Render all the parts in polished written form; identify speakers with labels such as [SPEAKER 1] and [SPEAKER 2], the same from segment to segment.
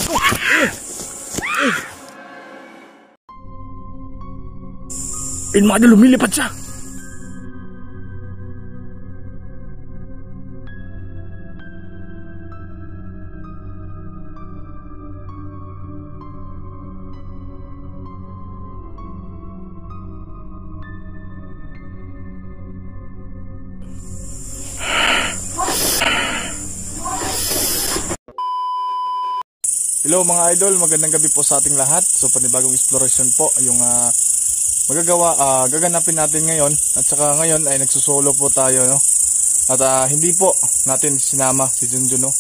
[SPEAKER 1] Ayun mga idol, lumilipad siya. Hello mga idol, magandang gabi po sa ating lahat. So panibagong exploration po yung gaganapin natin ngayon. At saka ngayon ay nagsusolo po tayo, no? At hindi po natin sinama si Junjun, no?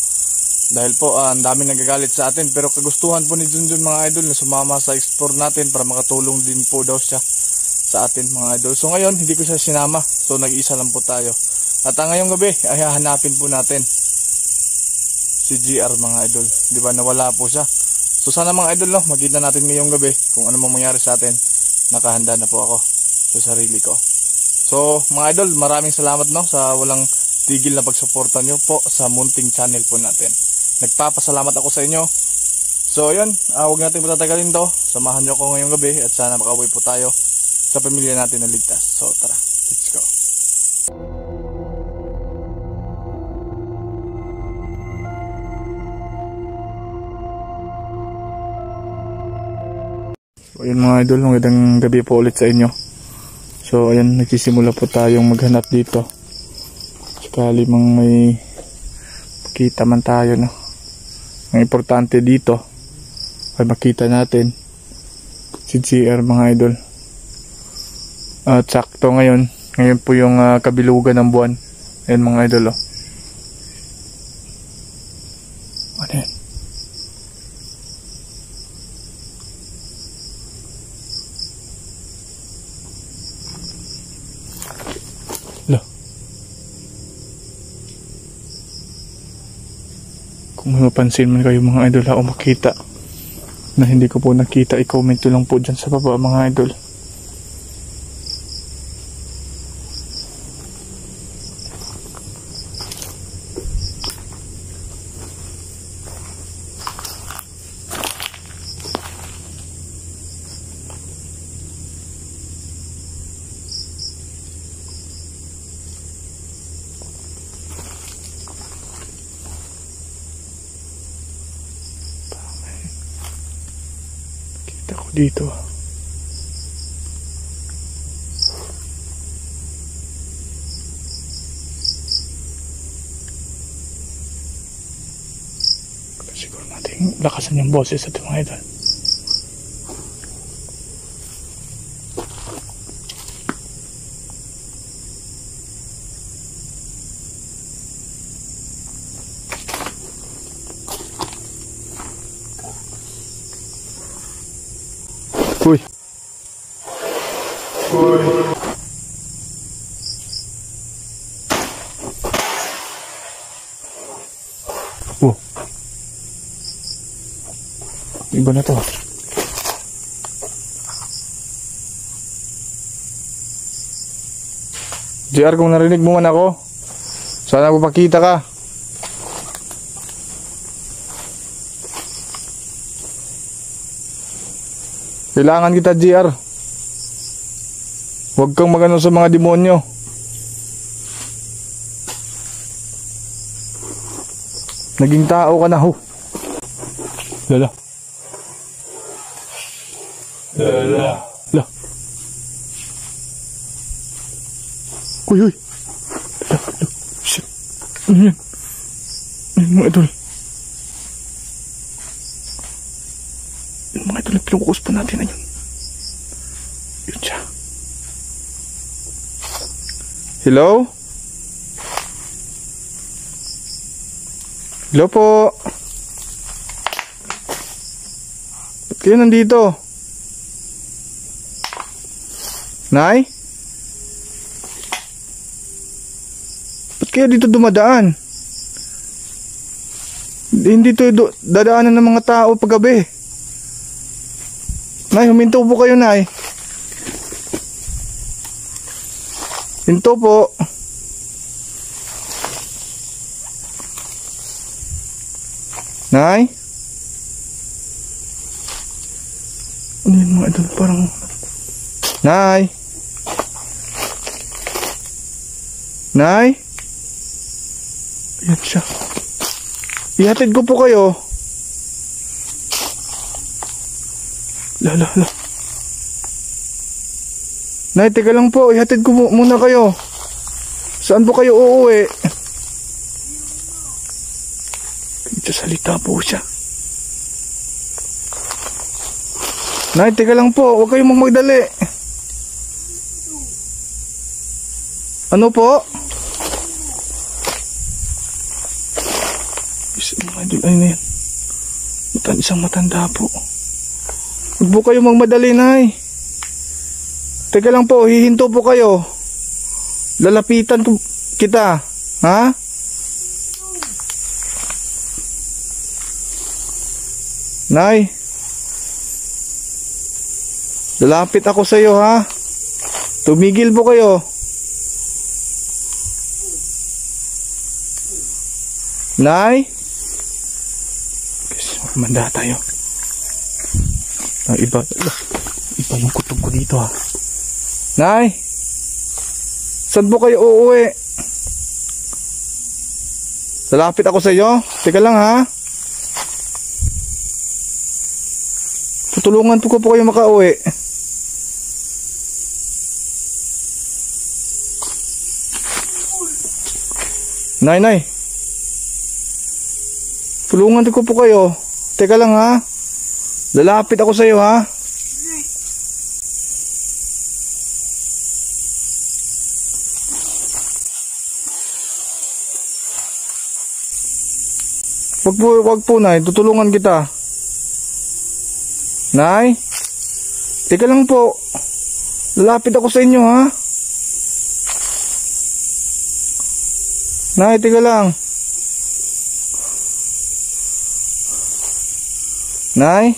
[SPEAKER 1] Dahil po ang daming nagagalit sa atin. Pero kagustuhan po ni Junjun mga idol na sumama sa explore natin para makatulong din po daw siya sa atin mga idol. So ngayon hindi ko siya sinama. So nag-iisa lang po tayo. At ngayong gabi ay hahanapin po natin si GR mga idol. Di ba nawala po siya. So sana mga idol, no, makita natin ngayong gabi kung ano mang mangyari sa atin. Nakahanda na po ako sa sarili ko. So mga idol, maraming salamat, no, sa walang tigil na pagsuporta nyo po sa munting channel po natin. Nagpapasalamat ako sa inyo. So yun, huwag natin patatagalin to. Samahan nyo ako ngayong gabi at sana makauwi po tayo sa pamilya natin na ligtas. So tara, let's go. So ayun mga idol, magandang gabi po ulit sa inyo. So ayun, nagsisimula po tayong maghanap dito. Sakali mang may makita man tayo, no. Ang importante dito ay makita natin si GR mga idol. At sakto ngayon po yung kabilugan ng buwan. Ayun mga idol, oh. Ano yan? Kung may mapansin man kayo mga idol o makita na hindi ko po nakita, i-comment nyo lang po dyan sa baba mga idol. Dito siguro natin lakasan yung boses at mga idol. Uy. Uy. Oh. Iba na to. JR, kung narinig mo man ako, sana magpakita ka. Kailangan kita, GR. Huwag kang magano sa mga demonyo. Naging tao ka na, ho. Lala. Lala. Lala. Uy, uy. Lala, lala. Shit. Ano yan? Ano mga idol? Mga idol, pinukus pa natin. Ayun. Yun siya. Hello? Hello po. Ba't kayo nandito? Nay? Ba't kayo dito dumadaan? Hindi to dadaanan ng mga tao paggabi. Nay, huminto po kayo, Nay. Hinto po. Nay? Ano yun mga idol? Parang... Nay! Nay! Ayan siya. Ihatid ko po kayo. Lala. Nay, teka lang po. Ihatid ko muna kayo. Saan po kayo uuwi? Salita po siya. Nay, teka lang po. Huwag kayong magdali. Ano po? Ay na yan. Isang matanda po. Huwag po kayong magmadali, Nay. Teka lang po. Hihinto po kayo. Lalapitan ko kita. Ha? Nay, lalapit ako sa iyo, ha? Tumigil po kayo. Nay? Guys, manda tayo. Iba yung kutob ko dito, ha? Nay? Saan po kayo uuwi? Lalapit ako sa iyo. Teka lang, ha? Tutulungan ko po kayo makauwi. Nay. Tulungan ko po kayo. Teka lang, ha. Lalapit ako sa iyo, ha. Wag po, Nay. Tutulungan kita. Nay, teka lang po. Lalapit ako sa inyo, ha? Nay, teka lang. Nay,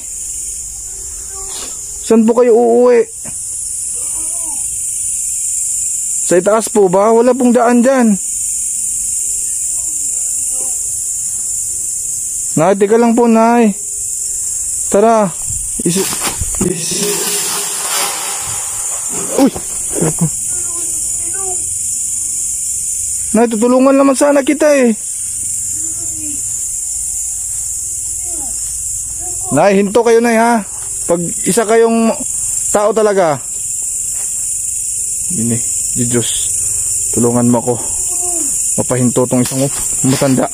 [SPEAKER 1] saan po kayo uuwi? Sa itaas po ba? Wala pong daan dyan. Nay, teka lang po, Nay. Tara. Uy! Nay, tutulungan naman sana kita eh. Nay, hinto kayo, Nay, ha? Pag isa kayong tao talaga. Bini, Diyos, tulungan mo ako. Mapahinto tong isang matanda.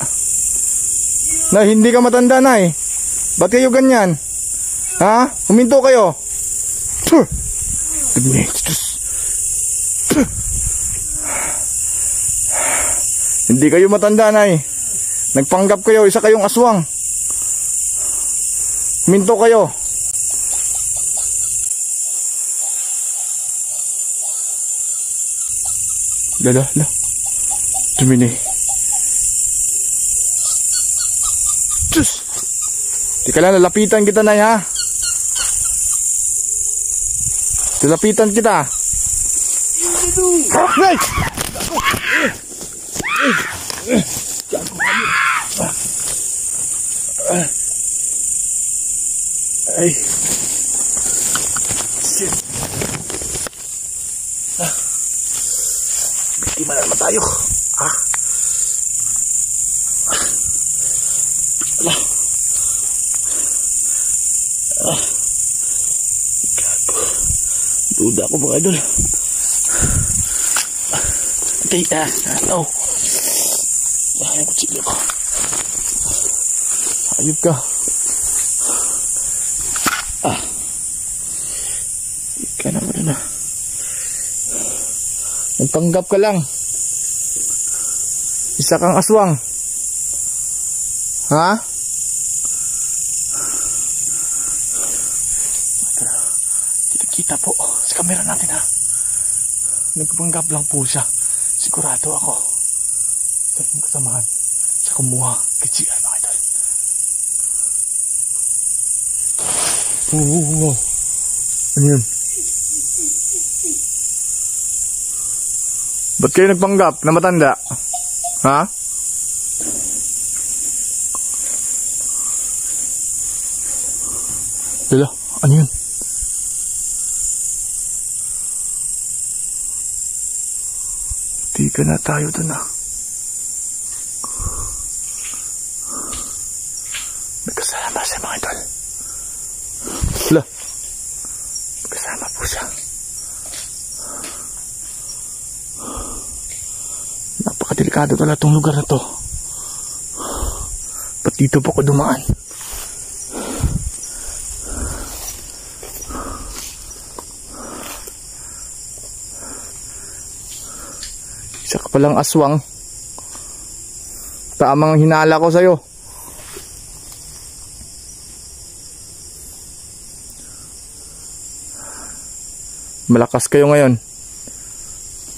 [SPEAKER 1] Nay, hindi ka matanda, Nay. Ba't kayo ganyan? Ha? Huminto kayo. Hindi kayo matanda, Nay. Nagpanggap kayo, isa kayong aswang. Huminto kayo. Lala. Tumini. Diyos. Teka lang, lalapitan kita, Nay, ha? Lalapitan kita. Nay! Ay. Shit. Biktima na naman tayo. Ala. Gago. Duda ako mga idol. Okay, oh. Bahay ang kutsilyo ko. Ayup ka. Ika naman na. Nagpanggap ka lang. Isa kang aswang. Ha? Kita po sa camera natin, ha. Nagpanggap lang po siya. Sigurado ako. Sa inyong kasamahan. Sa kumuha. Kitsiyan, mga idol. Oo. Ano yun? Ba't kayo nagpanggap na matanda? Ha? Lala, ano yun? ka na tayo dun ah. May kasama siya mga idol. Lah, may kasama po siya. Napakadelikado talaga itong lugar na to. Ba't dito po ko dumaan? Isa ka palang aswang. Tamang hinala ko sa'yo. Malakas kayo ngayon.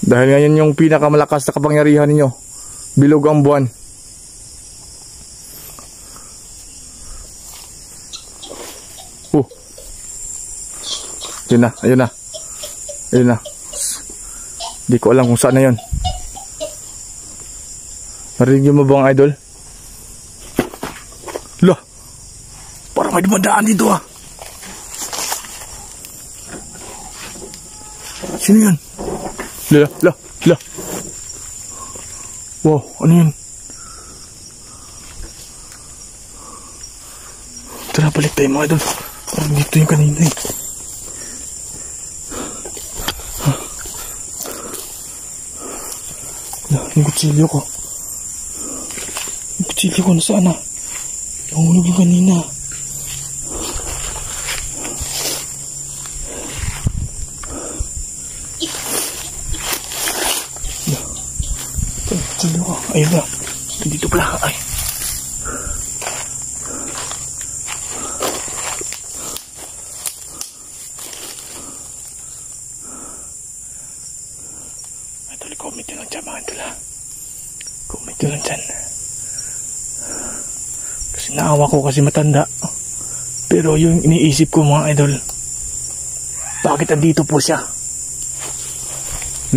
[SPEAKER 1] Dahil ngayon yung pinakamalakas na kapangyarihan ninyo. Bilog ang buwan. Yun na, ayun na. Ayun na. Di ko alam kung saan na yun. Narinig mo ba ang idol? Lah, parang may dumadaan dito ah. Sino yun? Lah. Wow, ano yun? Tara, balik tayo mga idol. Parang dito yung kanina eh. Yung kutsilyo ko. Yung kutsilyo ko nasaan na? Nahulog yung kanina. Yung kutsilyo ko. Ayun na. Dito pala. Ay. Comment nyo lang dyan mga idol ha. Comment nyo lang dyan. Kasi naawa ko kasi matanda. Pero yung iniisip ko mga idol, bakit andito po siya?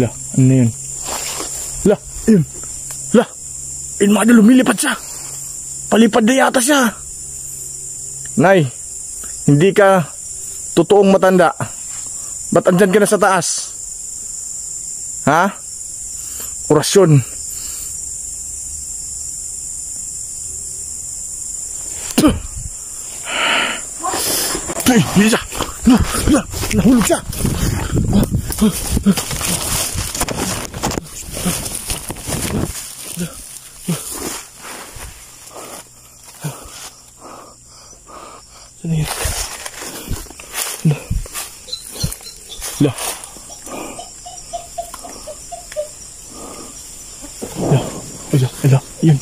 [SPEAKER 1] Lah, ano yun? Lah, yun. Lah, yun mga idol, lumilipad siya. Palipad na yata siya. Nay, hindi ka totoong matanda. Ba't andyan ka na sa taas? Ha? Orasyon. Ay, hindi siya. Nahulog siya. Saan yun? Lah. Ala, yun.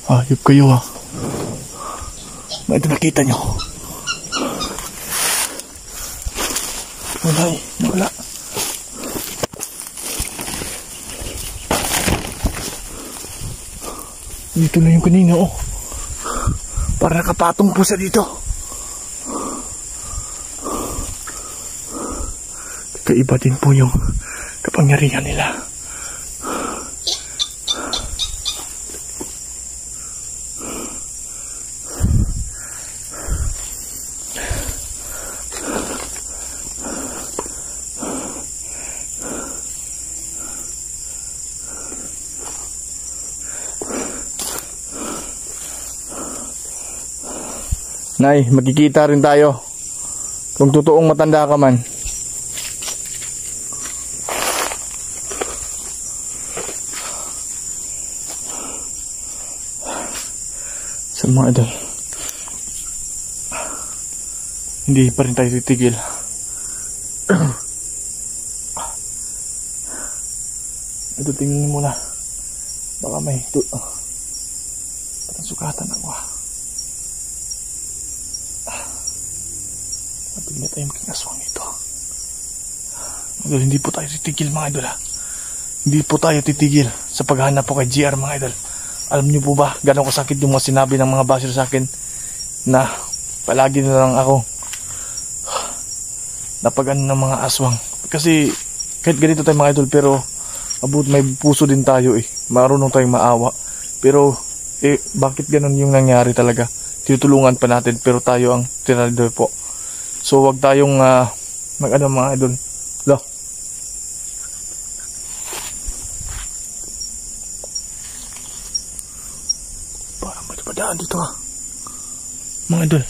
[SPEAKER 1] Ayop kayo ha. Ito nakita nyo. Wala eh, wala. Dito na yung kanina oh. Para nakapatong po siya dito. Kaiba din po yung kapangyarihan nila. Nay, magkikita rin tayo kung totoong matanda ka man. Sa mga idol, hindi pa rin tayo titigil. Ito, tingnan mo na. Baka may parang sukatan ako ha. Matuloy na tayo maging aswang ito. Idol, hindi po tayo titigil mga idol ha. Hindi po tayo titigil sa paghahanap po kay GR mga idol. Alam niyo po ba gano'ng kasakit yung mga sinabi ng mga basher sa akin na palagi na lang ako napag-ano ng mga aswang. Kasi kahit ganito tayo mga idol pero may puso din tayo eh. Marunong tayong maawa. Pero bakit ganun yung nangyari talaga? Tinutulungan pa natin pero tayo ang tinaldo po. So wag tayong mag-ano mga idol. Lo. daan dito ha. Mga idol,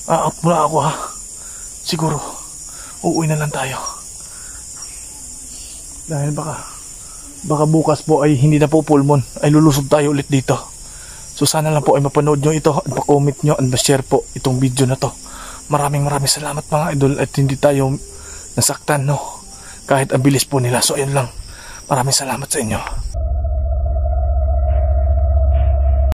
[SPEAKER 1] out muna ako ha. Siguro, uuwi na lang tayo. Dahil baka bukas po ay hindi na po full moon, ay lulusob tayo ulit dito. So sana lang po ay mapanood nyo ito at pa-comment nyo at ma-share po itong video na to. Maraming salamat mga idol at hindi tayo nasaktan no. Kahit ang bilis po nila. So ayun lang. Maraming salamat sa inyo.